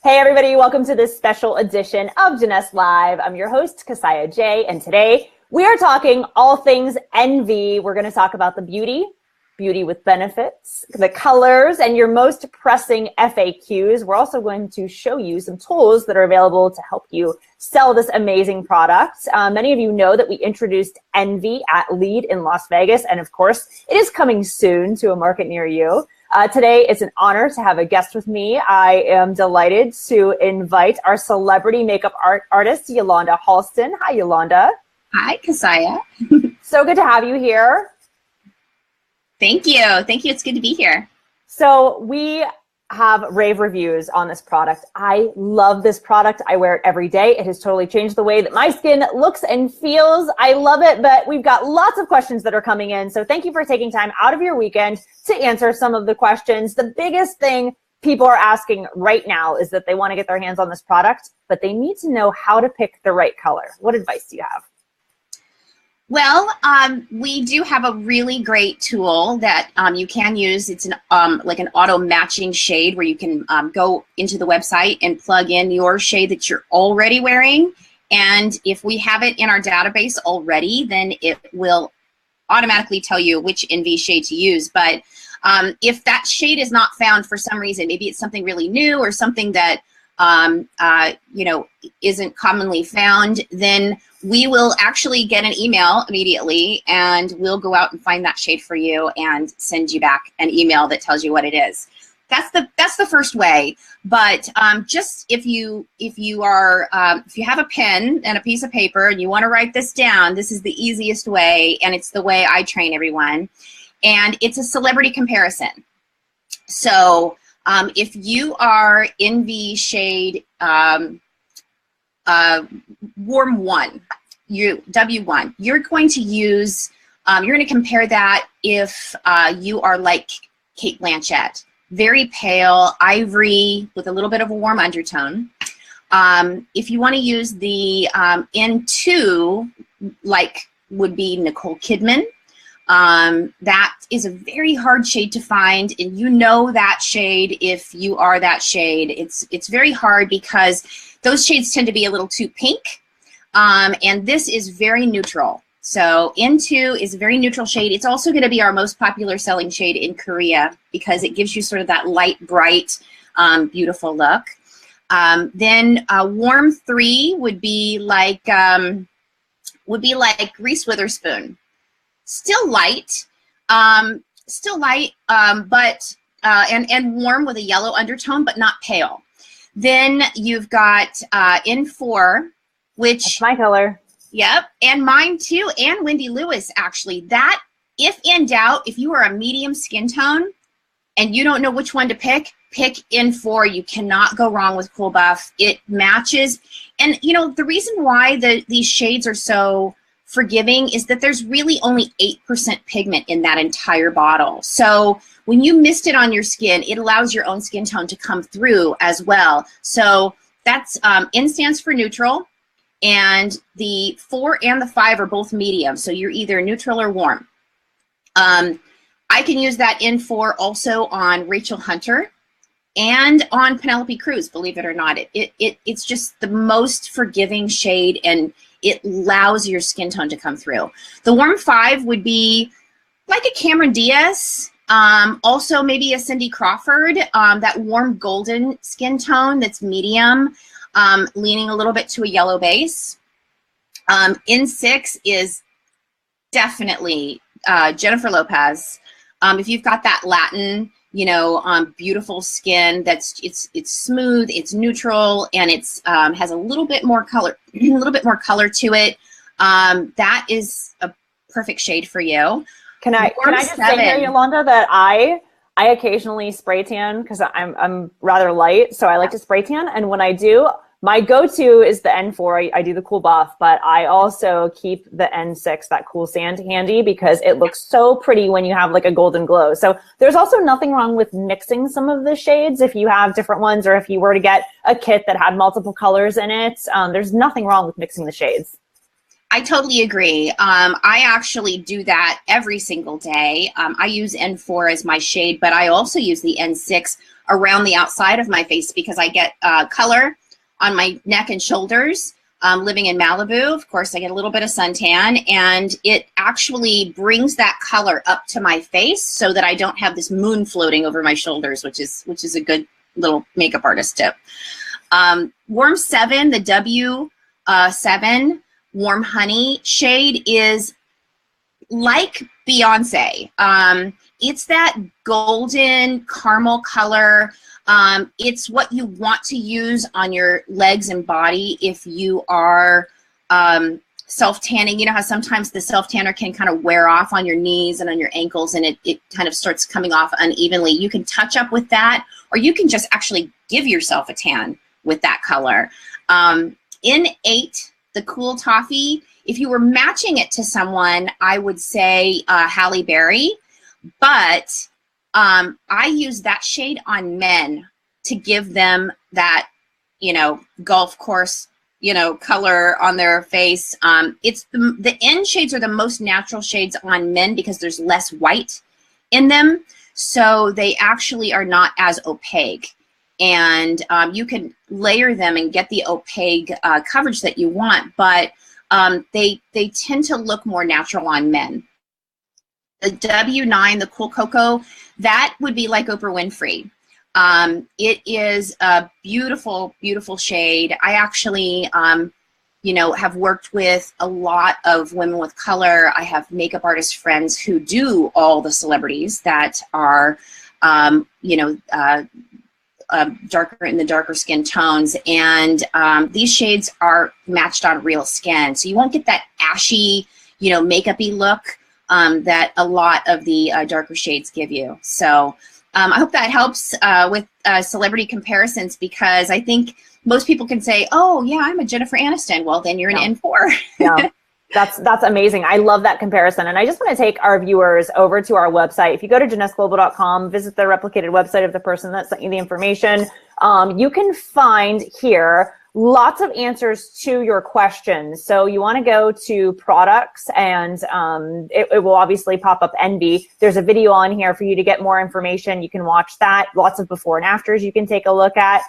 Hey everybody, welcome to this special edition of Jeunesse Live. I'm your host, Kasaya J, and today we are talking all things envy. We're going to talk about the beauty with benefits, the colors, and your most pressing FAQs. We're also going to show you some tools that are available to help you sell this amazing product. Many of you know that we introduced Envy at Lead in Las Vegas, and of course, it is coming soon to a market near you. Today, it's an honor to have a guest with me. I am delighted to invite our celebrity makeup artist, Yolanda Halston. Hi, Yolanda. Hi, Kasaya. So good to have you here. Thank you. Thank you. It's good to be here. So we have rave reviews on this product. I love this product. I wear it every day. It has totally changed the way that my skin looks and feels. I love it, but we've got lots of questions that are coming in. So thank you for taking time out of your weekend to answer some of the questions. The biggest thing people are asking right now is that they want to get their hands on this product, but they need to know how to pick the right color. What advice do you have? Well, we do have a really great tool that you can use. It's an like an auto matching shade where you can go into the website and plug in your shade that you're already wearing. And if we have it in our database already, then it will automatically tell you which Envy shade to use. But if that shade is not found for some reason, maybe it's something really new or something that isn't commonly found, then we will actually get an email immediately and we'll go out and find that shade for you and send you back an email that tells you what it is. That's the first way. But just if you have a pen and a piece of paper and you want to write this down, this is the easiest way, and it's the way I train everyone. And it's a celebrity comparison. So if you are Envy shade Warm 1, W1, you're going to use, you're going to compare that if you are like Kate Blanchett, very pale, ivory with a little bit of a warm undertone. If you want to use the N2, like would be Nicole Kidman, that is a very hard shade to find, and you know that shade if you are that shade. It's very hard because those shades tend to be a little too pink, and this is very neutral. So N2 is a very neutral shade. It's also going to be our most popular selling shade in Korea because it gives you sort of that light, bright, beautiful look. Then Warm 3 would be like Reese Witherspoon. Still light, but warm with a yellow undertone, but not pale. Then you've got N4, which That's my color. Yep, and mine too, and Wendy Lewis actually. That, if in doubt, if you are a medium skin tone and you don't know which one to pick N4. You cannot go wrong with Cool Buff. It matches, and you know the reason why these shades are so forgiving is that there's really only 8% pigment in that entire bottle. So when you mist it on your skin, it allows your own skin tone to come through as well. So that's N stands for neutral, and the 4 and the 5 are both medium. So you're either neutral or warm. I can use that N4 also on Rachel Hunter and on Penelope Cruz, believe it or not. It's just the most forgiving shade, and it allows your skin tone to come through. The Warm 5 would be like a Cameron Diaz, also maybe a Cindy Crawford, that warm golden skin tone that's medium, leaning a little bit to a yellow base. N6 is definitely Jennifer Lopez. If you've got that Latin, beautiful skin, it's smooth, it's neutral, and it's has a little bit more color, to it. That is a perfect shade for you. Can I just say here, Yolanda, that I occasionally spray tan because I'm rather light, so I like to spray tan, and when I do, my go-to is the N4. I do the Cool Buff, but I also keep the N6, that Cool Sand, handy because it looks so pretty when you have like a golden glow. So there's also nothing wrong with mixing some of the shades if you have different ones, or if you were to get a kit that had multiple colors in it. There's nothing wrong with mixing the shades. I totally agree. I actually do that every single day. I use N4 as my shade, but I also use the N6 around the outside of my face because I get color on my neck and shoulders. Living in Malibu, of course, I get a little bit of suntan, and it actually brings that color up to my face so that I don't have this moon floating over my shoulders, which is a good little makeup artist tip. Warm 7, the W7 Warm Honey shade is like Beyonce. It's that golden caramel color. It's what you want to use on your legs and body if you are self-tanning. You know how sometimes the self-tanner can kind of wear off on your knees and on your ankles, and it kind of starts coming off unevenly. You can touch up with that, or you can just actually give yourself a tan with that color. In 8, the Cool Toffee, if you were matching it to someone, I would say Halle Berry, but I use that shade on men to give them that, golf course, color on their face. It's the end shades are the most natural shades on men because there's less white in them. So they actually are not as opaque. And you can layer them and get the opaque coverage that you want, but they tend to look more natural on men. The W9, the Cool Cocoa, that would be like Oprah Winfrey. It is a beautiful, beautiful shade. I actually, have worked with a lot of women with color. I have makeup artist friends who do all the celebrities that are, darker in the darker skin tones. And these shades are matched on real skin. So you won't get that ashy, makeup-y look that a lot of the darker shades give you. So I hope that helps with celebrity comparisons, because I think most people can say, oh, yeah, I'm a Jennifer Aniston. Well, then you're an N4. Yeah. That's amazing. I love that comparison. And I just want to take our viewers over to our website. If you go to JeunesseGlobal.com, visit the replicated website of the person that sent you the information, you can find here lots of answers to your questions. So you want to go to products, and it will obviously pop up Envy. There's a video on here for you to get more information. You can watch that. Lots of before and afters you can take a look at.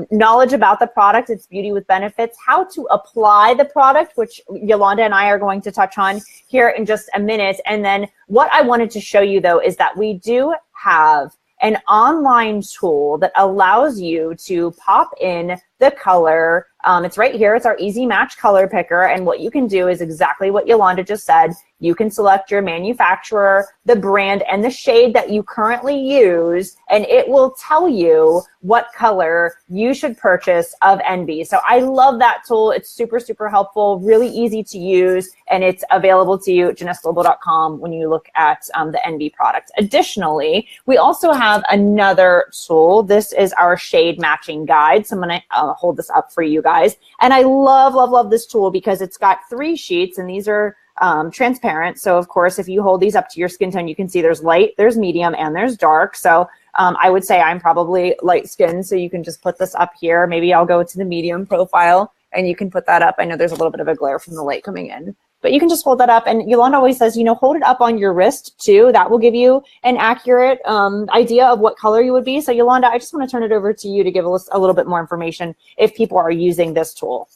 Knowledge about the product, its beauty with benefits, how to apply the product, which Yolanda and I are going to touch on here in just a minute. And then what I wanted to show you, though, is that we do have an online tool that allows you to pop in the color. It's right here. It's our Easy Match color picker. And what you can do is exactly what Yolanda just said. You can select your manufacturer, the brand, and the shade that you currently use, and it will tell you what color you should purchase of Envy. So I love that tool. It's super, super helpful, really easy to use, and it's available to you at JeunesseGlobal.com when you look at the Envy product. Additionally, we also have another tool. This is our shade matching guide. So I'm going to hold this up for you guys. And I love, love, love this tool because it's got 3 sheets, and these are transparent. So of course, if you hold these up to your skin tone, you can see there's light, there's medium, and there's dark. So I would say I'm probably light skinned. So you can just put this up here. Maybe I'll go to the medium profile and you can put that up. I know there's a little bit of a glare from the light coming in, but you can just hold that up. And Yolanda always says, hold it up on your wrist too. That will give you an accurate idea of what color you would be. So Yolanda, I just want to turn it over to you to give us a little bit more information if people are using this tool.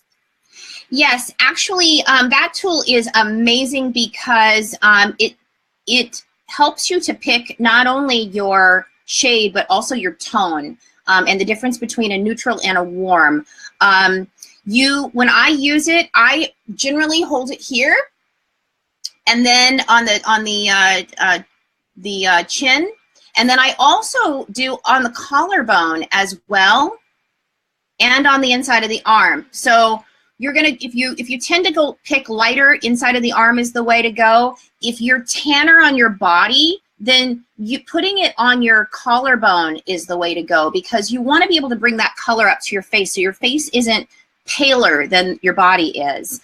Yes, actually, that tool is amazing because it helps you to pick not only your shade, but also your tone and the difference between a neutral and a warm. When I use it, I generally hold it here, and then on the chin, and then I also do on the collarbone as well, and on the inside of the arm. So you're gonna, if you tend to go pick lighter, inside of the arm is the way to go. If you're tanner on your body, then putting it on your collarbone is the way to go, because you want to be able to bring that color up to your face so your face isn't paler than your body is.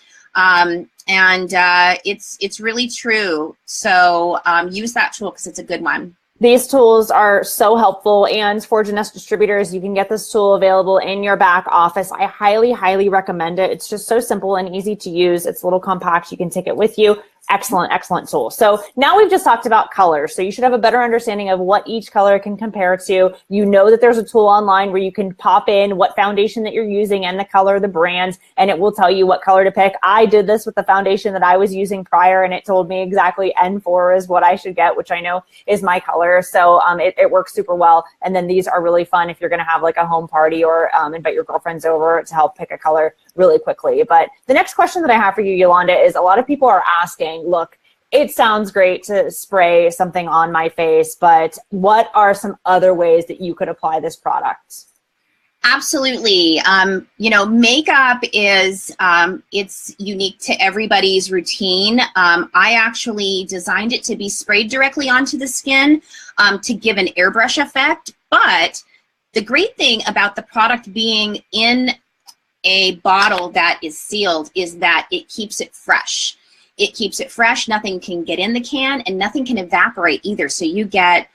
It's really true. So use that tool because it's a good one. These tools are so helpful, and for Jeunesse distributors, you can get this tool available in your back office. I highly, highly recommend it. It's just so simple and easy to use. It's a little compact. You can take it with you. Excellent, excellent tool. So now we've just talked about colors. So you should have a better understanding of what each color can compare to. You know that there's a tool online where you can pop in what foundation that you're using and the color, the brand, and it will tell you what color to pick. I did this with the foundation that I was using prior, and it told me exactly N4 is what I should get, which I know is my color. So it works super well. And then these are really fun if you're going to have like a home party or invite your girlfriends over to help pick a color really quickly. But the next question that I have for you, Yolanda, is a lot of people are asking, look, it sounds great to spray something on my face, but what are some other ways that you could apply this product? Absolutely. Makeup is, it's unique to everybody's routine. I actually designed it to be sprayed directly onto the skin to give an airbrush effect. But the great thing about the product being in a bottle that is sealed is that it keeps it fresh. It keeps it fresh. Nothing can get in the can and nothing can evaporate either. So you get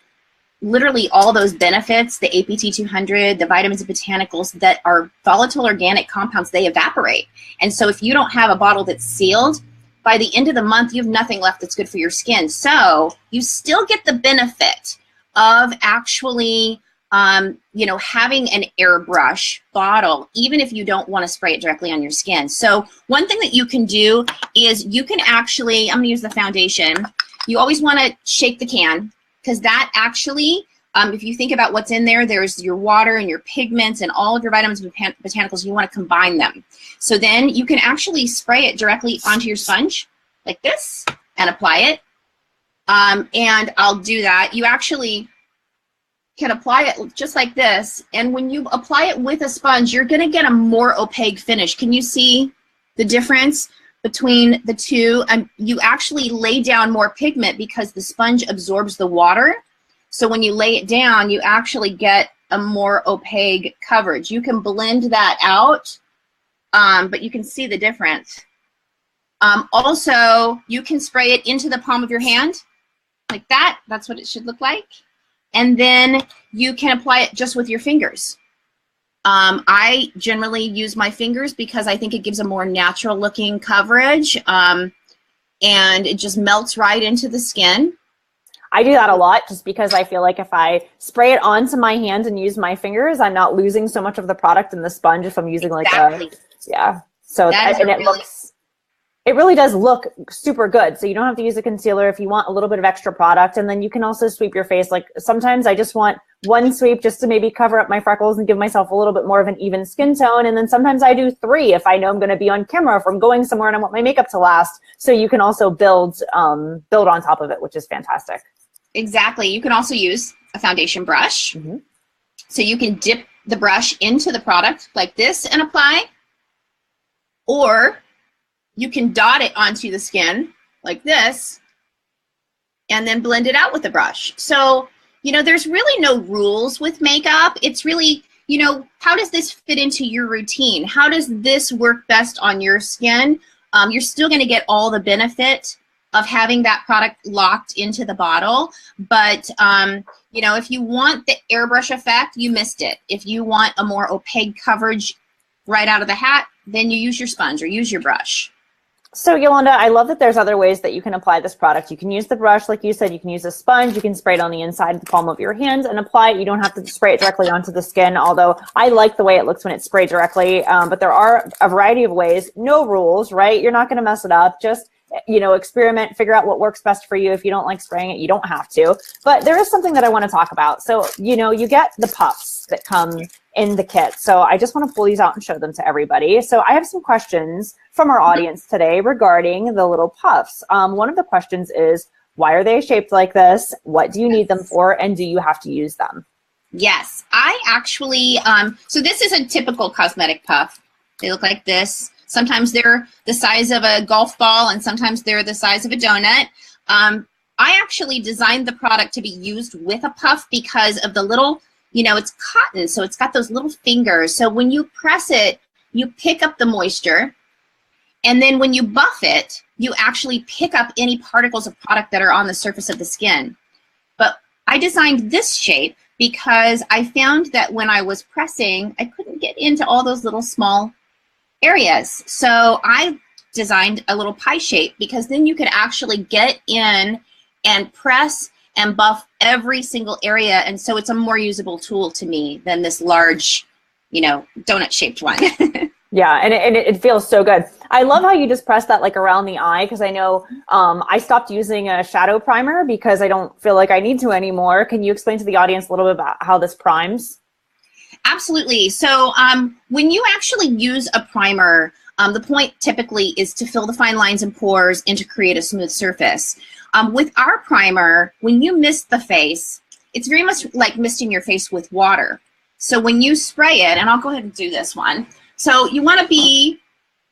literally all those benefits, the APT 200, the vitamins and botanicals that are volatile organic compounds, they evaporate. And so if you don't have a bottle that's sealed, by the end of the month, you have nothing left that's good for your skin. So you still get the benefit of actually having an airbrush bottle, even if you don't want to spray it directly on your skin. So one thing that you can do is you can actually, I'm going to use the foundation. You always want to shake the can because that actually, if you think about what's in there, there's your water and your pigments and all of your vitamins and botanicals. You want to combine them. So then you can actually spray it directly onto your sponge like this and apply it. And I'll do that. You actually can apply it just like this, and when you apply it with a sponge, you're going to get a more opaque finish. Can you see the difference between the two? And you actually lay down more pigment because the sponge absorbs the water. So when you lay it down, you actually get a more opaque coverage. You can blend that out, but you can see the difference. Also, you can spray it into the palm of your hand like that. That's what it should look like. And then you can apply it just with your fingers. I generally use my fingers because I think it gives a more natural looking coverage, and it just melts right into the skin. I do that a lot just because I feel like if I spray it onto my hand and use my fingers, I'm not losing so much of the product in the sponge if I'm using like yeah. So it really does look super good. So you don't have to use a concealer if you want a little bit of extra product. And then you can also sweep your face. Like sometimes I just want one sweep just to maybe cover up my freckles and give myself a little bit more of an even skin tone. And then sometimes I do 3 if I know I'm going to be on camera, if I'm going somewhere and I want my makeup to last. So you can also build on top of it, which is fantastic. Exactly. You can also use a foundation brush. Mm-hmm. So you can dip the brush into the product like this and apply, or you can dot it onto the skin like this and then blend it out with the brush. So, there's really no rules with makeup. It's really, how does this fit into your routine? How does this work best on your skin? You're still going to get all the benefit of having that product locked into the bottle. But, if you want the airbrush effect, you missed it. If you want a more opaque coverage right out of the hat, then you use your sponge or use your brush. So Yolanda, I love that there's other ways that you can apply this product. You can use the brush, like you said, you can use a sponge, you can spray it on the inside of the palm of your hands and apply it. You don't have to spray it directly onto the skin, although I like the way it looks when it's sprayed directly. But there are a variety of ways, no rules, right? You're not going to mess it up. Just experiment, figure out what works best for you. If you don't like spraying it, you don't have to. But there is something that I want to talk about. So, you get the puffs that come in the kit. So I just want to pull these out and show them to everybody. So I have some questions from our audience today regarding the little puffs. One of the questions is, why are they shaped like this? What do you need them for? And do you have to use them? Yes, I actually, so this is a typical cosmetic puff. They look like this. Sometimes they're the size of a golf ball and sometimes they're the size of a donut. I actually designed the product to be used with a puff because of the little, it's cotton, so it's got those little fingers. So when you press it, you pick up the moisture. And then when you buff it, you actually pick up any particles of product that are on the surface of the skin. But I designed this shape because I found that when I was pressing, I couldn't get into all those little small areas. So I designed a little pie shape, because then you could actually get in and press and buff every single area. And so it's a more usable tool to me than this large, donut shaped one. Yeah, and it feels so good. I love how you just press that like around the eye, because I know I stopped using a shadow primer because I don't feel like I need to anymore. Can you explain to the audience a little bit about how this primes? Absolutely. So when you actually use a primer, the point typically is to fill the fine lines and pores and to create a smooth surface. With our primer, when you mist the face, it's very much like misting your face with water. So when you spray it, and I'll go ahead and do this one. So you want to be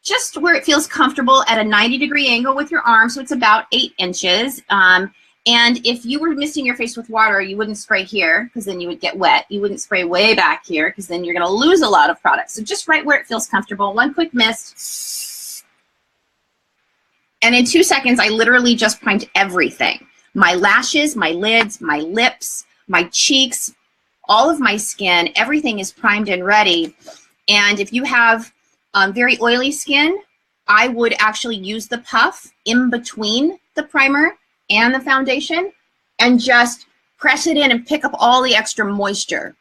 just where it feels comfortable at a 90-degree angle with your arm. So it's about 8 inches. And if you were misting your face with water, you wouldn't spray here because then you would get wet. You wouldn't spray way back here because then you're going to lose a lot of product. So just right where it feels comfortable, one quick mist. And in 2 seconds, I literally just primed everything. My lashes, my lids, my lips, my cheeks, all of my skin, everything is primed and ready. And if you have very oily skin, I would actually use the puff in between the primer and the foundation and just press it in and pick up all the extra moisture.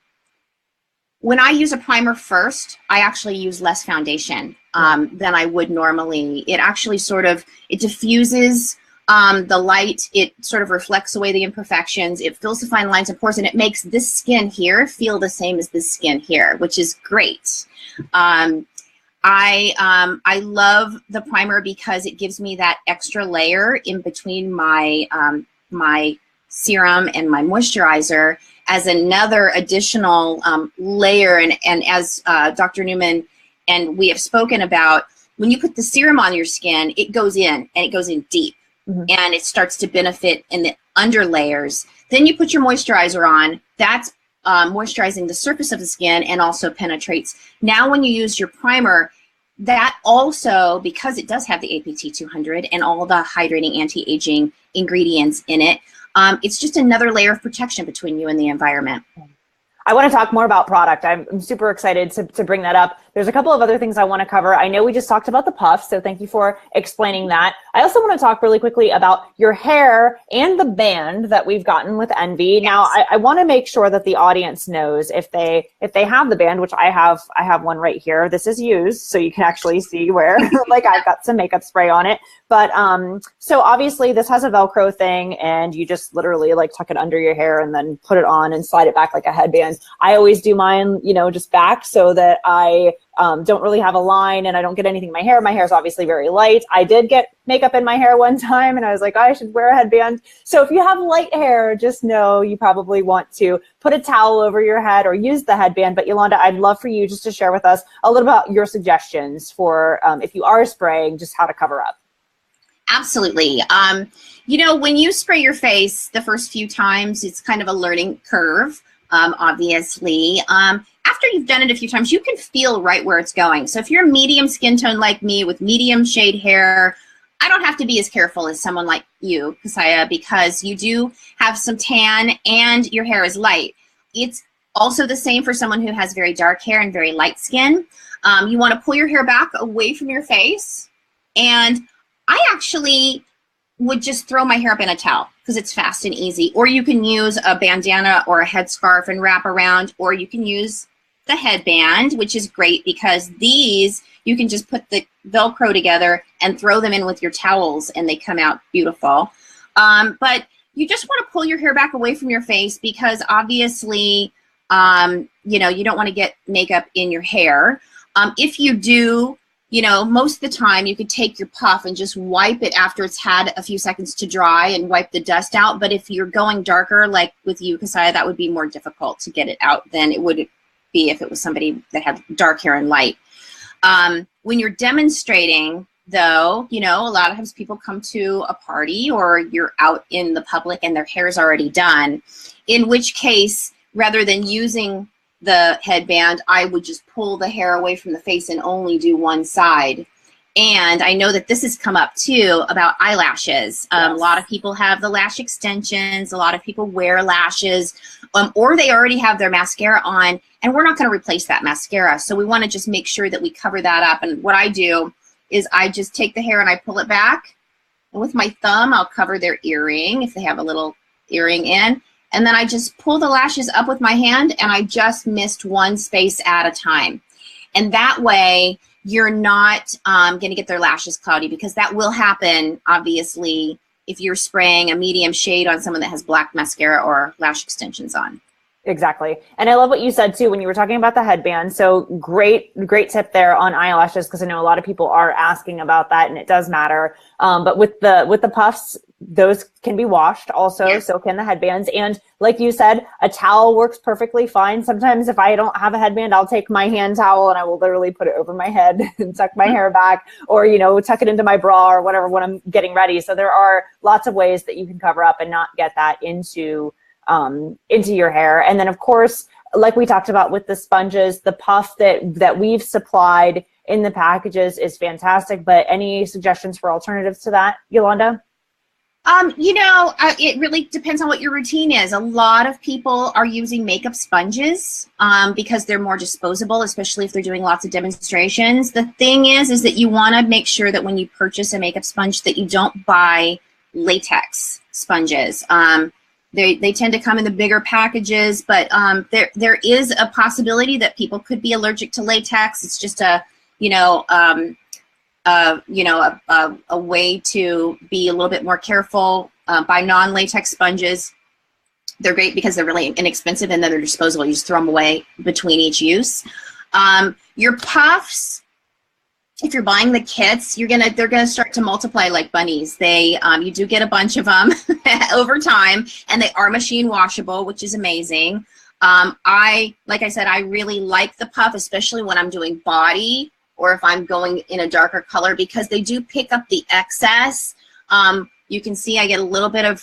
When I use a primer first, I actually use less foundation than I would normally. It actually it diffuses the light. It sort of reflects away the imperfections. It fills the fine lines and pores, and it makes this skin here feel the same as this skin here, which is great. I love the primer because it gives me that extra layer in between my my serum and my moisturizer as another additional layer. And as Dr. Newman and we have spoken about, when you put the serum on your skin, it goes in and it goes in deep. Mm-hmm. And it starts to benefit in the under layers. Then you put your moisturizer on. That's moisturizing the surface of the skin and also penetrates. Now when you use your primer, that also, because it does have the APT 200 and all the hydrating anti-aging ingredients in it, it's just another layer of protection between you and the environment. I want to talk more about product. I'm super excited to bring that up. There's a couple of other things I want to cover. I know we just talked about the puff, so thank you for explaining that. I also want to talk really quickly about your hair and the band that we've gotten with Envy. Yes. Now, I want to make sure that the audience knows if they have the band, which I have one right here. This is used, so you can actually see where like I've got some makeup spray on it. But so obviously this has a Velcro thing, and you just literally like tuck it under your hair and then put it on and slide it back like a headband. I always do mine, just back so that I don't really have a line and I don't get anything in my hair. My hair is obviously very light. I did get makeup in my hair one time and I was like, I should wear a headband. So if you have light hair, just know you probably want to put a towel over your head or use the headband. But Yolanda, I'd love for you just to share with us a little about your suggestions for if you are spraying, just how to cover up. Absolutely. When you spray your face the first few times, it's kind of a learning curve, obviously. After you've done it a few times, you can feel right where it's going. So if you're a medium skin tone like me with medium shade hair, I don't have to be as careful as someone like you, Kasaya, because you do have some tan and your hair is light. It's also the same for someone who has very dark hair and very light skin. You want to pull your hair back away from your face. And I actually would just throw my hair up in a towel because it's fast and easy. Or you can use a bandana or a headscarf and wrap around, or you can use the headband, which is great because these, you can just put the Velcro together and throw them in with your towels and they come out beautiful. But you just want to pull your hair back away from your face because obviously, you don't want to get makeup in your hair. If you do, most of the time you could take your puff and just wipe it after it's had a few seconds to dry and wipe the dust out. But if you're going darker, like with you, Kasaya, that would be more difficult to get it out than it would be if it was somebody that had dark hair and light. When you're demonstrating, though, a lot of times people come to a party or you're out in the public and their hair is already done, in which case, rather than using the headband, I would just pull the hair away from the face and only do one side. And I know that this has come up too about eyelashes. Yes. A lot of people have the lash extensions. A lot of people wear lashes, or they already have their mascara on, and we're not going to replace that mascara. So we want to just make sure that we cover that up. And what I do is I just take the hair and I pull it back. And with my thumb, I'll cover their earring if they have a little earring in. And then I just pull the lashes up with my hand, and I just mist one space at a time. And that way, you're not going to get their lashes cloudy, because that will happen, obviously, if you're spraying a medium shade on someone that has black mascara or lash extensions on. Exactly. And I love what you said too when you were talking about the headband. So great tip there on eyelashes, because I know a lot of people are asking about that, and it does matter. But with the puffs, those can be washed also. Yes. So can the headbands. And like you said, a towel works perfectly fine. Sometimes if I don't have a headband, I'll take my hand towel and I will literally put it over my head and tuck my hair back, or, tuck it into my bra or whatever when I'm getting ready. So there are lots of ways that you can cover up and not get that into your hair. And then of course, like we talked about with the sponges, the puff that we've supplied in the packages is fantastic. But any suggestions for alternatives to that, Yolanda? It really depends on what your routine is. A lot of people are using makeup sponges because they're more disposable, especially if they're doing lots of demonstrations. The thing is that you want to make sure that when you purchase a makeup sponge that you don't buy latex sponges. They tend to come in the bigger packages, but there is a possibility that people could be allergic to latex. It's just a way to be a little bit more careful. Buy non-latex sponges. They're great because they're really inexpensive and then they're disposable. You just throw them away between each use. Your puffs, if you're buying the kits, they're gonna start to multiply like bunnies. You do get a bunch of them over time, and they are machine washable, which is amazing. Like I said, I really like the puff, especially when I'm doing body or if I'm going in a darker color, because they do pick up the excess. You can see I get a little bit of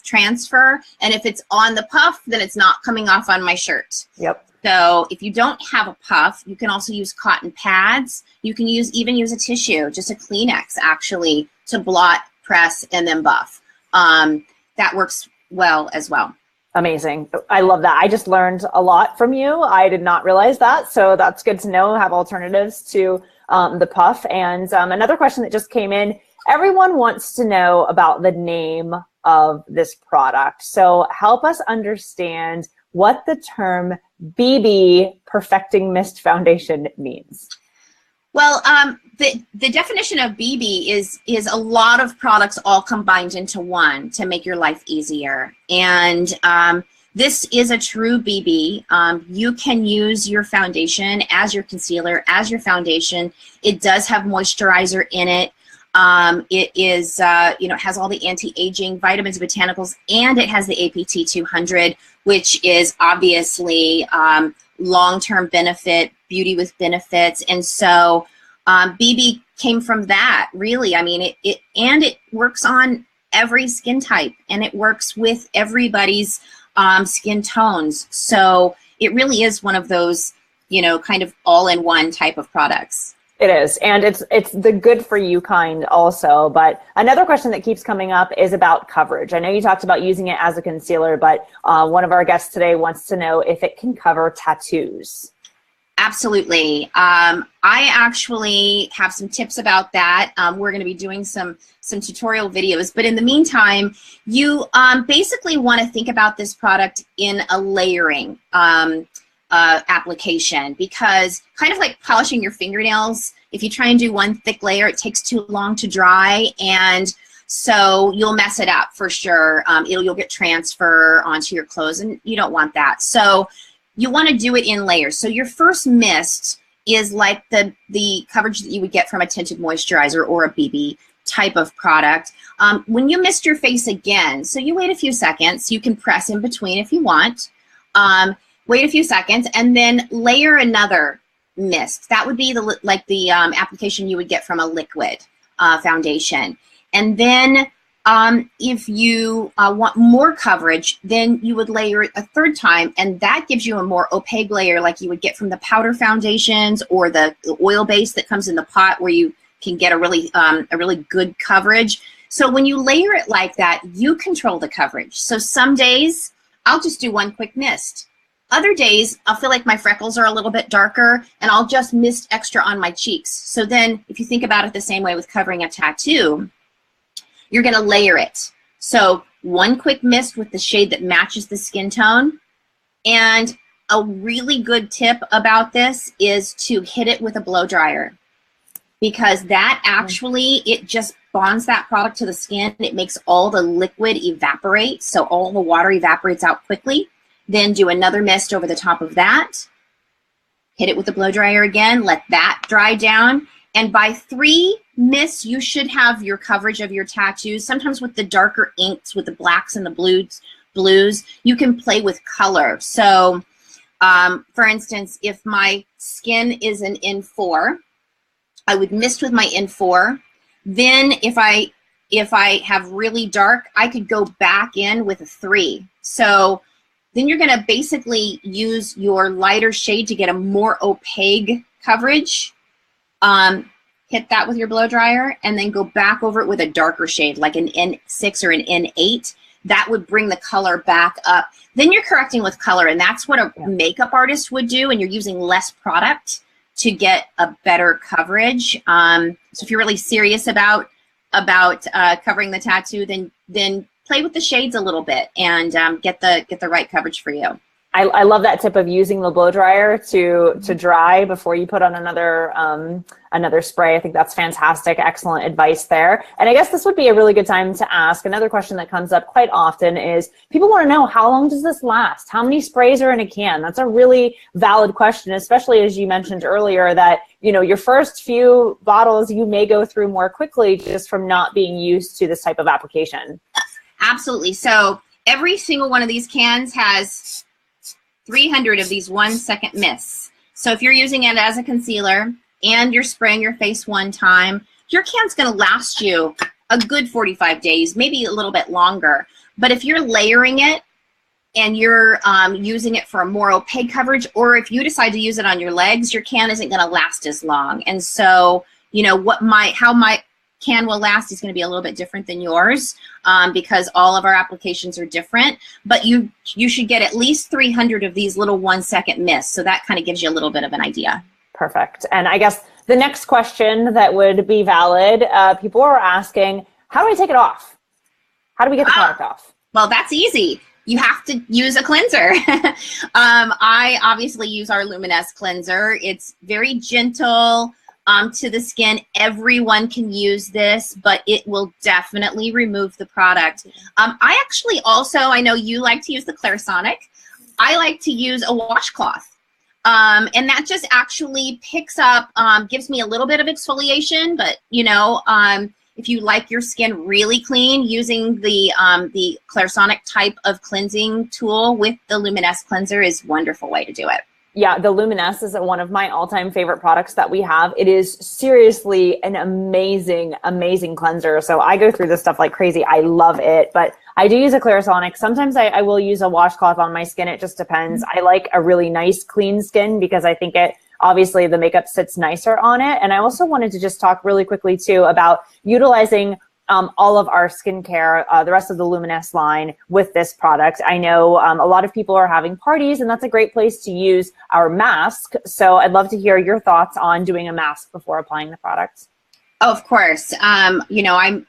transfer, and if it's on the puff, then it's not coming off on my shirt. Yep. So if you don't have a puff, you can also use cotton pads. You can even use a tissue, just a Kleenex actually, to blot, press, and then buff. That works well as well. Amazing. I love that. I just learned a lot from you. I did not realize that. So that's good to know, have alternatives to the puff. And another question that just came in, everyone wants to know about the name of this product. So help us understand what the term BB Perfecting Mist Foundation means. Well, the definition of BB is a lot of products all combined into one to make your life easier. And this is a true BB. You can use your foundation as your concealer, as your foundation. It does have moisturizer in it. It is, it has all the anti-aging vitamins, botanicals, and it has the APT 200, which is obviously long-term benefit, beauty with benefits. And so BB came from that, really. I mean, it works on every skin type, and it works with everybody's skin tones. So it really is one of those, kind of all-in-one type of products. It is, and it's the good for you kind also. But another question that keeps coming up is about coverage. I know you talked about using it as a concealer, but one of our guests today wants to know if it can cover tattoos. Absolutely. I actually have some tips about that. We're going to be doing some tutorial videos, but in the meantime, you basically want to think about this product in a layering application, because kind of like polishing your fingernails, if you try and do one thick layer, it takes too long to dry, and so you'll mess it up for sure. You'll get transfer onto your clothes, and you don't want that. So you want to do it in layers. So your first mist is like the coverage that you would get from a tinted moisturizer or a BB type of product. When you mist your face again, so you wait a few seconds, you can press in between if you want. Wait a few seconds, and then layer another mist. That would be the application you would get from a liquid foundation. And then if you want more coverage, then you would layer it a third time, and that gives you a more opaque layer like you would get from the powder foundations or the oil base that comes in the pot, where you can get a really good coverage. So when you layer it like that, you control the coverage. So some days I'll just do one quick mist. Other days, I'll feel like my freckles are a little bit darker, and I'll just mist extra on my cheeks. So then, if you think about it the same way with covering a tattoo, you're going to layer it. So one quick mist with the shade that matches the skin tone. And a really good tip about this is to hit it with a blow dryer, because that actually, it just bonds that product to the skin. It makes all the liquid evaporate, so all the water evaporates out quickly. Then do another mist over the top of that. Hit it with the blow dryer again. Let that dry down. And by 3 mists, you should have your coverage of your tattoos. Sometimes with the darker inks, with the blacks and the blues, you can play with color. So, for instance, if my skin is an N4, I would mist with my N4. Then if I have really dark, I could go back in with a 3. So then you're going to basically use your lighter shade to get a more opaque coverage. Hit that with your blow dryer, and then go back over it with a darker shade, like an N6 or an N8. That would bring the color back up. Then you're correcting with color, and that's what a makeup artist would do, and you're using less product to get a better coverage. So if you're really serious about covering the tattoo, then play with the shades a little bit and get the right coverage for you. I love that tip of using the blow dryer to dry before you put on another spray. I think that's fantastic. Excellent advice there. And I guess this would be a really good time to ask another question that comes up quite often is people want to know, how long does this last? How many sprays are in a can? That's a really valid question, especially as you mentioned earlier that, you know, your first few bottles you may go through more quickly just from not being used to this type of application. Absolutely. So every single one of these cans has 300 of these 1-second mists. So if you're using it as a concealer and you're spraying your face one time, your can's going to last you a good 45 days, maybe a little bit longer. But if you're layering it and you're using it for a more opaque coverage, or if you decide to use it on your legs, your can isn't going to last as long. And so, you know, how my can will last is going to be a little bit different than yours because all of our applications are different. But you should get at least 300 of these little 1-second mists. So that kind of gives you a little bit of an idea. Perfect. And I guess the next question that would be valid, people are asking, how do I take it off? How do we get the product off? Well, that's easy. You have to use a cleanser. I obviously use our Jeunesse cleanser. It's very gentle to the skin. Everyone can use this, but it will definitely remove the product. I actually also, I know you like to use the Clarisonic. I like to use a washcloth. And that just actually picks up, gives me a little bit of exfoliation, but you know, if you like your skin really clean, using the Clarisonic type of cleansing tool with the Jeunesse cleanser is a wonderful way to do it. Yeah, the Jeunesse is one of my all-time favorite products that we have. It is seriously an amazing, amazing cleanser. So I go through this stuff like crazy. I love it, but I do use a Clarisonic. Sometimes I will use a washcloth on my skin. It just depends. I like a really nice, clean skin because I think obviously the makeup sits nicer on it. And I also wanted to just talk really quickly too about utilizing all of our skincare, the rest of the Jeunesse line with this product. I know a lot of people are having parties, and that's a great place to use our mask. So I'd love to hear your thoughts on doing a mask before applying the product. Oh, of course. You know, I'm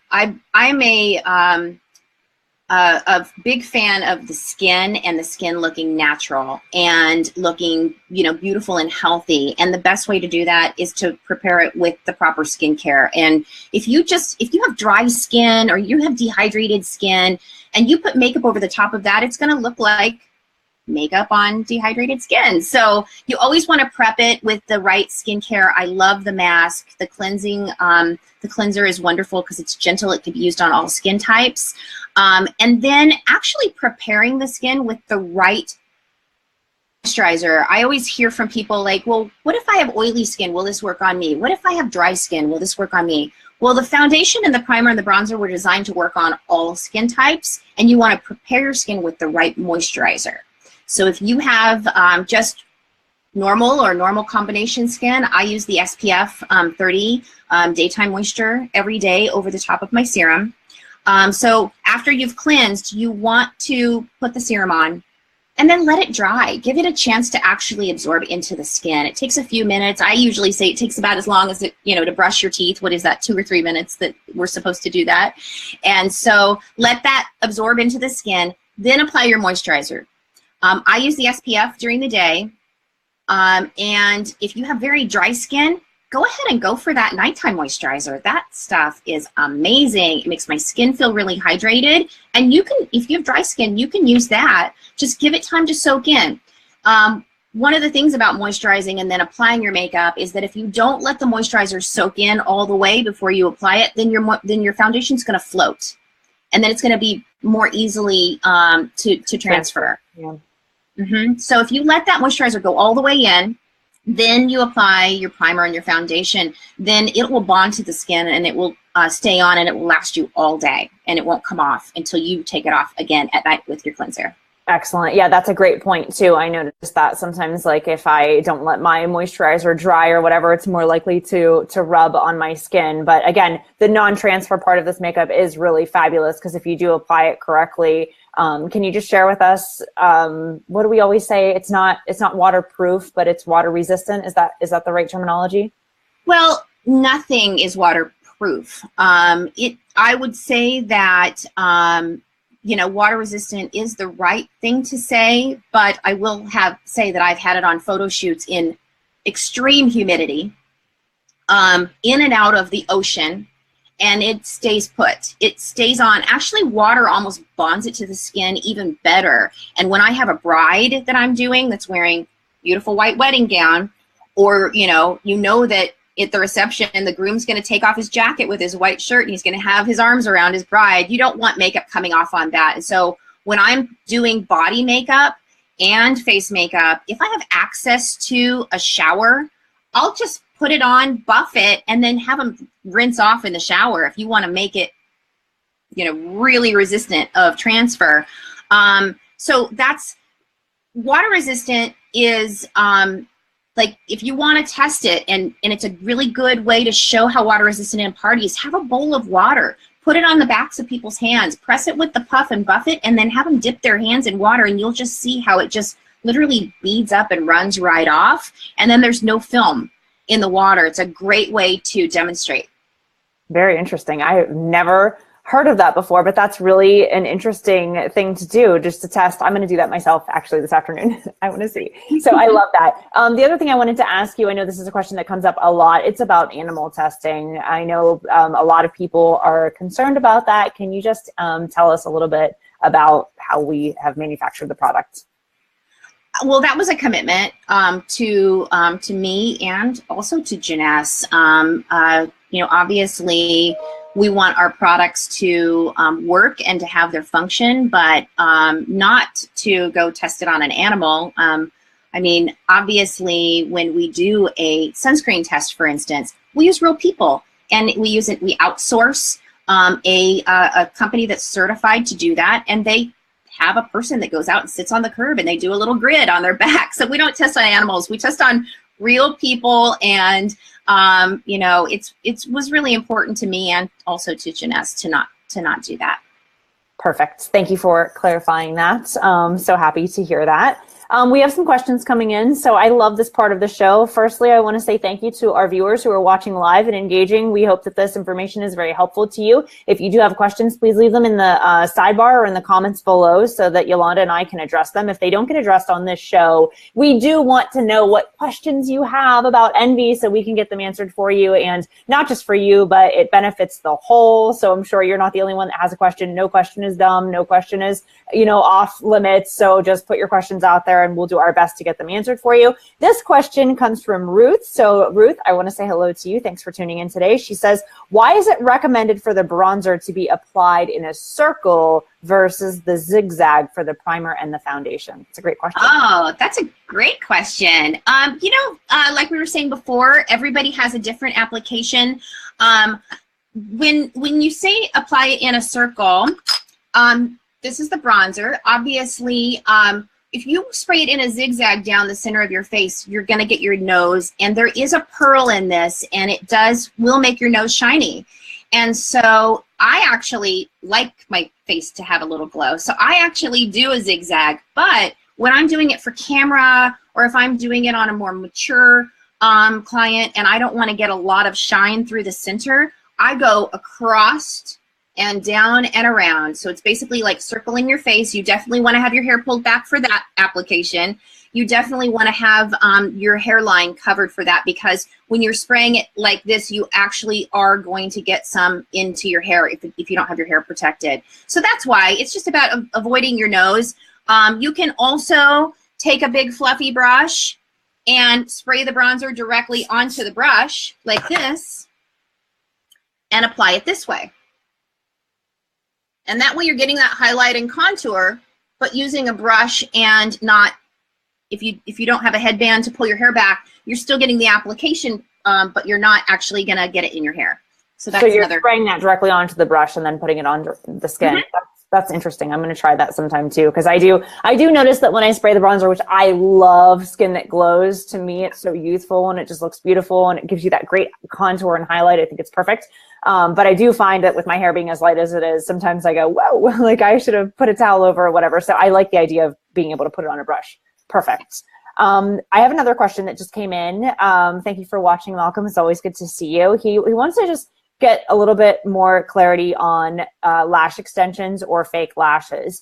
a big fan of the skin and the skin looking natural and looking, you know, beautiful and healthy. And the best way to do that is to prepare it with the proper skincare. And if you have dry skin or you have dehydrated skin and you put makeup over the top of that, it's going to look like makeup on dehydrated skin. So you always want to prep it with the right skincare. I love the mask. The cleanser is wonderful because it's gentle. It can be used on all skin types. And then actually preparing the skin with the right moisturizer. I always hear from people like, well, what if I have oily skin? Will this work on me? What if I have dry skin? Will this work on me? Well, the foundation and the primer and the bronzer were designed to work on all skin types, and you want to prepare your skin with the right moisturizer. So if you have just normal combination skin, I use the SPF 30 daytime moisture every day over the top of my serum. So after you've cleansed, you want to put the serum on. and then let it dry. Give it a chance to actually absorb into the skin. It takes a few minutes. I usually say it takes about as long as it, to brush your teeth. What is that, 2 or 3 minutes that we're supposed to do that? And so let that absorb into the skin, then apply your moisturizer. I use the SPF during the day. And if you have very dry skin, go ahead and go for that nighttime moisturizer. That stuff is amazing. It makes my skin feel really hydrated. And you can, if you have dry skin, you can use that. Just give it time to soak in. One of the things about moisturizing and then applying your makeup is that if you don't let the moisturizer soak in all the way before you apply it, then your foundation's going to float. And then it's going to be more easily to transfer. Yeah. So if you let that moisturizer go all the way in, then you apply your primer and your foundation, then it will bond to the skin and it will stay on, and it will last you all day, and it won't come off until you take it off again at night with your cleanser. Excellent. Yeah, that's a great point too. I noticed that sometimes, like, if I don't let my moisturizer dry or whatever, it's more likely to rub on my skin. But again, the non-transfer part of this makeup is really fabulous, because if you do apply it correctly, can you just share with us, what do we always say? It's not waterproof, but it's water resistant. Is that the right terminology? Well, nothing is waterproof. I would say that, water resistant is the right thing to say, but I will say that I've had it on photo shoots in extreme humidity, in and out of the ocean, and it stays put. It stays on. Actually, water almost bonds it to the skin even better. And when I have a bride that I'm doing that's wearing beautiful white wedding gown, or, that at the reception the groom's going to take off his jacket with his white shirt and he's going to have his arms around his bride, you don't want makeup coming off on that. And so when I'm doing body makeup and face makeup, if I have access to a shower, I'll just put it on, buff it, and then have them rinse off in the shower if you want to make it, really resistant of transfer. So that's water resistant is, like, if you want to test it, and it's a really good way to show how water resistant in parties, have a bowl of water, put it on the backs of people's hands, press it with the puff and buff it, and then have them dip their hands in water, and you'll just see how it just literally beads up and runs right off. And then there's no film in the water. It's a great way to demonstrate. Very interesting. I've never heard of that before, but that's really an interesting thing to do, just to test. I'm going to do that myself actually this afternoon. I want to see. So I love that. The other thing I wanted to ask you, I know this is a question that comes up a lot. It's about animal testing. I know a lot of people are concerned about that. Can you just tell us a little bit about how we have manufactured the product? Well, that was a commitment to me and also to Jeunesse. Obviously, we want our products to work and to have their function, but not to go test it on an animal. Obviously, when we do a sunscreen test, for instance, we use real people, and we outsource a company that's certified to do that, and they have a person that goes out and sits on the curb and they do a little grid on their back. So we don't test on animals, we test on real people. And it was really important to me and also to Jeunesse to not do that. Perfect. Thank you for clarifying that. So happy to hear that. We have some questions coming in, so I love this part of the show. Firstly, I want to say thank you to our viewers who are watching live and engaging. We hope that this information is very helpful to you. If you do have questions, please leave them in the sidebar or in the comments below so that Yolanda and I can address them. If they don't get addressed on this show, we do want to know what questions you have about envy so we can get them answered for you, and not just for you, but it benefits the whole. So I'm sure you're not the only one that has a question. No question is dumb. No question is, off limits. So just put your questions out there and we'll do our best to get them answered for you. This question comes from Ruth. So Ruth, I want to say hello to you. Thanks for tuning in today. She says, why is it recommended for the bronzer to be applied in a circle versus the zigzag for the primer and the foundation? It's a great question. Oh, that's a great question. Like we were saying before, everybody has a different application. When you say apply it in a circle, this is the bronzer. Obviously, if you spray it in a zigzag down the center of your face, you're going to get your nose, and there is a pearl in this, and it will make your nose shiny. And so I actually like my face to have a little glow. So I actually do a zigzag, but when I'm doing it for camera, or if I'm doing it on a more mature client and I don't want to get a lot of shine through the center, I go across and down and around. So it's basically like circling your face. You definitely want to have your hair pulled back for that application. You definitely want to have your hairline covered for that, because when you're spraying it like this, you actually are going to get some into your hair if you don't have your hair protected. So that's why it's just about avoiding your nose. You can also take a big fluffy brush and spray the bronzer directly onto the brush like this and apply it this way. And that way you're getting that highlight and contour, but using a brush and not, if you don't have a headband to pull your hair back, you're still getting the application, but you're not actually gonna get it in your hair. So you're spraying that directly onto the brush and then putting it on the skin. Mm-hmm. That's interesting. I'm going to try that sometime too, because I do notice that when I spray the bronzer, which I love skin that glows. To me, it's so youthful and it just looks beautiful and it gives you that great contour and highlight. I think it's perfect. But I do find that with my hair being as light as it is, sometimes I go, whoa, like I should have put a towel over or whatever. So I like the idea of being able to put it on a brush. Perfect. I have another question that just came in. Thank you for watching, Malcolm. It's always good to see you. He wants to just get a little bit more clarity on lash extensions or fake lashes.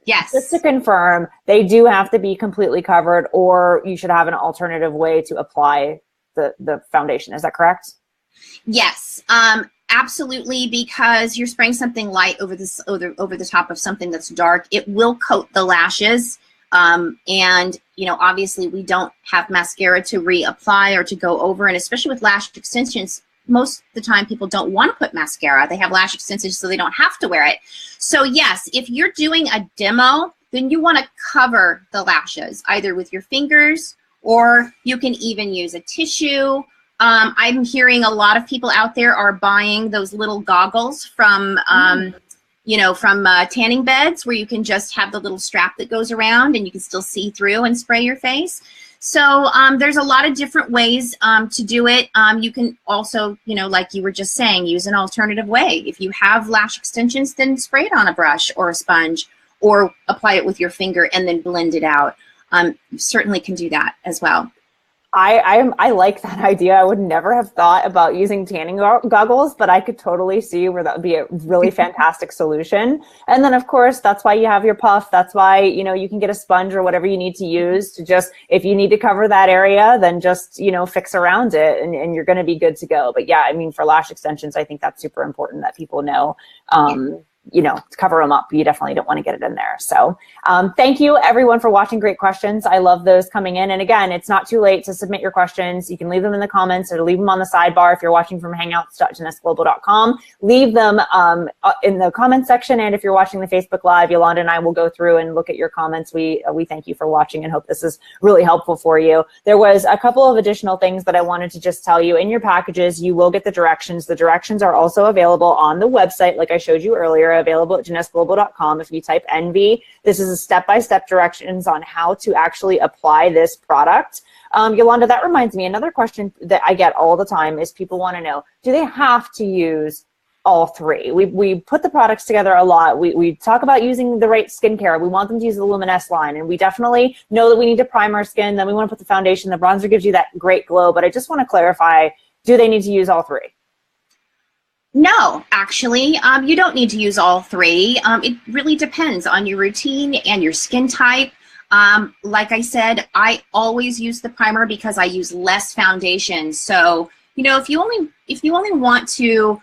Yes. Just to confirm, they do have to be completely covered, or you should have an alternative way to apply the foundation. Is that correct? Yes, absolutely, because you're spraying something light over the top of something that's dark. It will coat the lashes. And, you know, obviously we don't have mascara to reapply or to go over, and especially with lash extensions, most of the time people don't want to put mascara. They have lash extensions so they don't have to wear it. So yes, if you're doing a demo, then you want to cover the lashes either with your fingers, or you can even use a tissue. I'm hearing a lot of people out there are buying those little goggles from, from tanning beds, where you can just have the little strap that goes around and you can still see through and spray your face. So there's a lot of different ways to do it. You can also, like you were just saying, use an alternative way. If you have lash extensions, then spray it on a brush or a sponge, or apply it with your finger and then blend it out. You certainly can do that as well. I like that idea. I would never have thought about using tanning goggles, but I could totally see where that would be a really fantastic solution. And then of course, that's why you have your puff. That's why, you can get a sponge or whatever you need to use to just, if you need to cover that area, then just, fix around it and you're going to be good to go. But yeah, I mean, for lash extensions, I think that's super important that people know, to cover them up. You definitely don't want to get it in there. So thank you everyone for watching. Great questions. I love those coming in. And again, it's not too late to submit your questions. You can leave them in the comments or leave them on the sidebar. If you're watching from hangouts.jeunesseglobal.com, leave them in the comment section. And if you're watching the Facebook Live, Yolanda and I will go through and look at your comments. We thank you for watching and hope this is really helpful for you. There was a couple of additional things that I wanted to just tell you. In your packages, you will get the directions. The directions are also available on the website, like I showed you earlier, available at JeunesseGlobal.com. If you type Envy, this is a step-by-step directions on how to actually apply this product. Yolanda, that reminds me, another question that I get all the time is people want to know, do they have to use all three? We put the products together a lot. We talk about using the right skincare. We want them to use the Luminesce line, and we definitely know that we need to prime our skin. Then we want to put the foundation. The bronzer gives you that great glow, but I just want to clarify, do they need to use all three? No, actually, you don't need to use all three. It really depends on your routine and your skin type. Like I said, I always use the primer because I use less foundation. So, if you only want to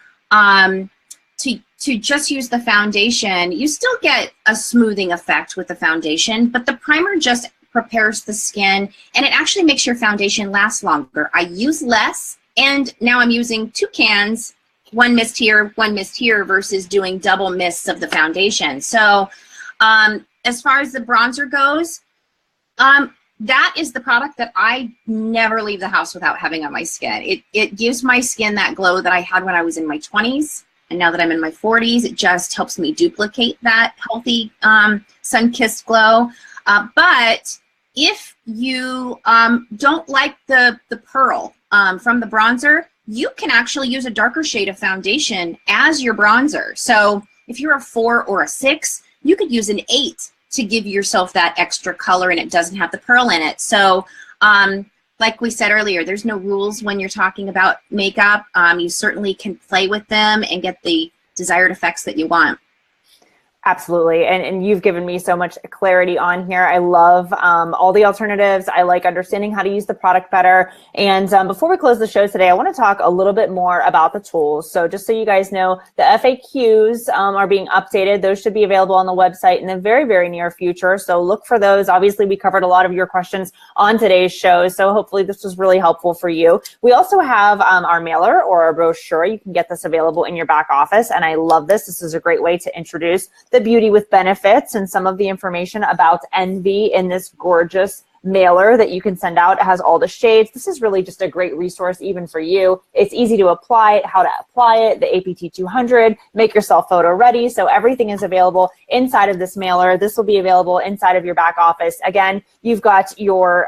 just use the foundation, you still get a smoothing effect with the foundation, but the primer just prepares the skin and it actually makes your foundation last longer. I use less, and now I'm using 2 cans, one mist here, versus doing double mists of the foundation. So as far as the bronzer goes, that is the product that I never leave the house without having on my skin. It gives my skin that glow that I had when I was in my 20s. And now that I'm in my 40s, it just helps me duplicate that healthy sun-kissed glow. But if you don't like the pearl from the bronzer, you can actually use a darker shade of foundation as your bronzer. So if you're a 4 or a 6, you could use an 8 to give yourself that extra color, and it doesn't have the pearl in it. So like we said earlier, there's no rules when you're talking about makeup. You certainly can play with them and get the desired effects that you want. Absolutely. And you've given me so much clarity on here. I love all the alternatives. I like understanding how to use the product better. And before we close the show today, I want to talk a little bit more about the tools. So just so you guys know, the FAQs are being updated. Those should be available on the website in the very, very near future. So look for those. Obviously, we covered a lot of your questions on today's show. So hopefully this was really helpful for you. We also have our mailer or our brochure. You can get this available in your back office. And I love this. This is a great way to introduce the Beauty with Benefits and some of the information about Envy in this gorgeous mailer that you can send out. It has all the shades. This is really just a great resource even for you. It's easy to apply it, how to apply it, the APT 200, make yourself photo ready. So everything is available inside of this mailer. This will be available inside of your back office. Again, you've got your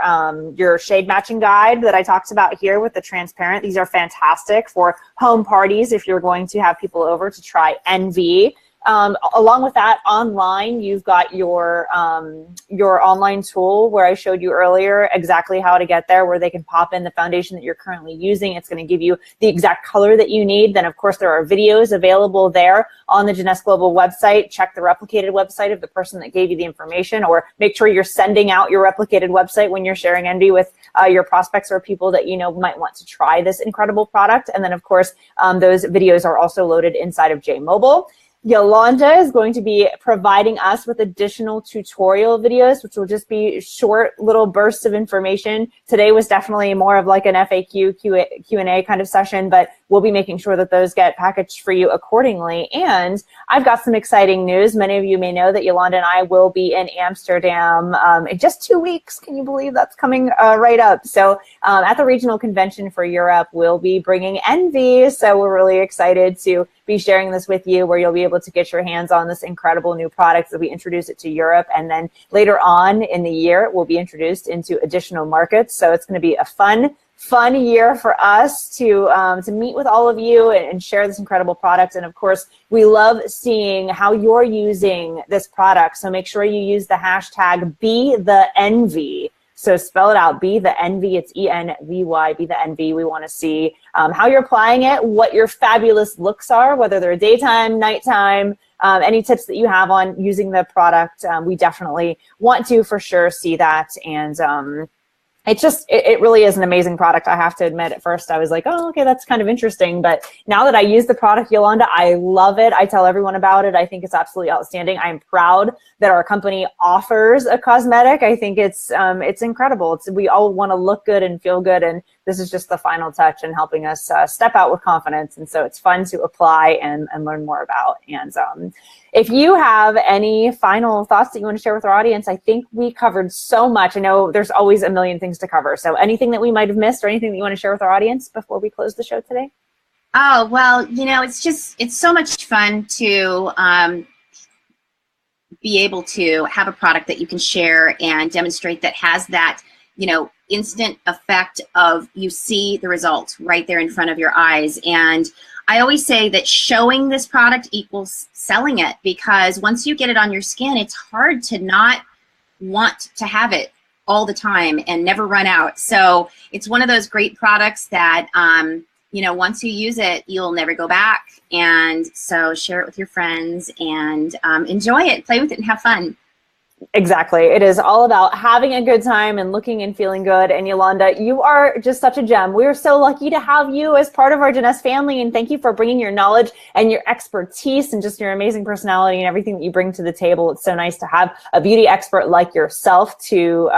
shade matching guide that I talked about here with the transparent. These are fantastic for home parties if you're going to have people over to try Envy. Along with that, online, you've got your online tool where I showed you earlier exactly how to get there, where they can pop in the foundation that you're currently using. It's going to give you the exact color that you need. Then, of course, there are videos available there on the Jeunesse Global website. Check the replicated website of the person that gave you the information, or make sure you're sending out your replicated website when you're sharing Envy with your prospects or people that you know might want to try this incredible product. And then, of course, those videos are also loaded inside of JMobile. Yolanda is going to be providing us with additional tutorial videos, which will just be short little bursts of information. Today was definitely more of like an FAQ, Q&A kind of session, but we'll be making sure that those get packaged for you accordingly. And I've got some exciting news. Many of you may know that Yolanda and I will be in Amsterdam in just 2 weeks. Can you believe that's coming right up? So at the regional convention for Europe, we'll be bringing Envy. So we're really excited to be sharing this with you, where you'll be able to get your hands on this incredible new product as we introduce it to Europe. And then later on in the year, it will be introduced into additional markets. So it's going to be a fun year for us to meet with all of you and share this incredible product. And of course, we love seeing how you're using this product. So make sure you use the hashtag #BeTheEnvy. So spell it out, Be the Envy. It's ENVY, Be the Envy. We want to see how you're applying it, what your fabulous looks are, whether they're daytime, nighttime, any tips that you have on using the product. We definitely want to for sure see that. And it really is an amazing product. I have to admit, at first I was like, oh, okay, that's kind of interesting. But now that I use the product, Yolanda, I love it. I tell everyone about it. I think it's absolutely outstanding. I'm proud that our company offers a cosmetic. I think it's incredible. We all want to look good and feel good. And this is just the final touch in helping us step out with confidence. And so it's fun to apply and learn more about. And if you have any final thoughts that you want to share with our audience, I think we covered so much. I know there's always a million things to cover. So anything that we might have missed or anything that you want to share with our audience before we close the show today? Oh, well, it's so much fun to be able to have a product that you can share and demonstrate that has that, instant effect of you see the results right there in front of your eyes. And I always say that showing this product equals selling it, because once you get it on your skin, it's hard to not want to have it all the time and never run out. So it's one of those great products that, once you use it, you'll never go back. And so share it with your friends and enjoy it, play with it, and have fun. Exactly. It is all about having a good time and looking and feeling good. And Yolanda, you are just such a gem. We're so lucky to have you as part of our Jeunesse family. And thank you for bringing your knowledge and your expertise and just your amazing personality and everything that you bring to the table. It's so nice to have a beauty expert like yourself to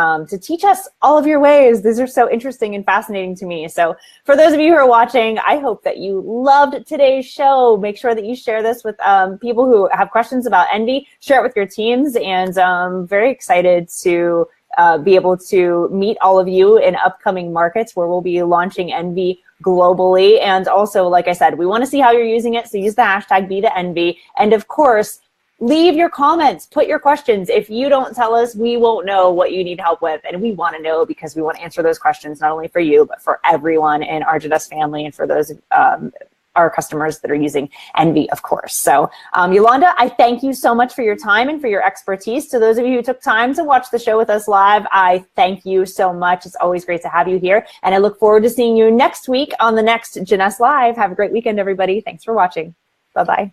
teach us all of your ways. These are so interesting and fascinating to me. So for those of you who are watching, I hope that you loved today's show. Make sure that you share this with people who have questions about Envy. Share it with your teams. And very excited to be able to meet all of you in upcoming markets where we'll be launching Envy globally. And also, like I said, we want to see how you're using it. So use the hashtag #BeTheEnvy. And of course, leave your comments, put your questions. If you don't tell us, we won't know what you need help with. And we want to know, because we want to answer those questions, not only for you, but for everyone in our Jeunesse family and for those our customers that are using Envy, of course. So Yolanda, I thank you so much for your time and for your expertise. To those of you who took time to watch the show with us live, I thank you so much. It's always great to have you here. And I look forward to seeing you next week on the next Jeunesse Live. Have a great weekend, everybody. Thanks for watching. Bye-bye.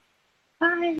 Bye.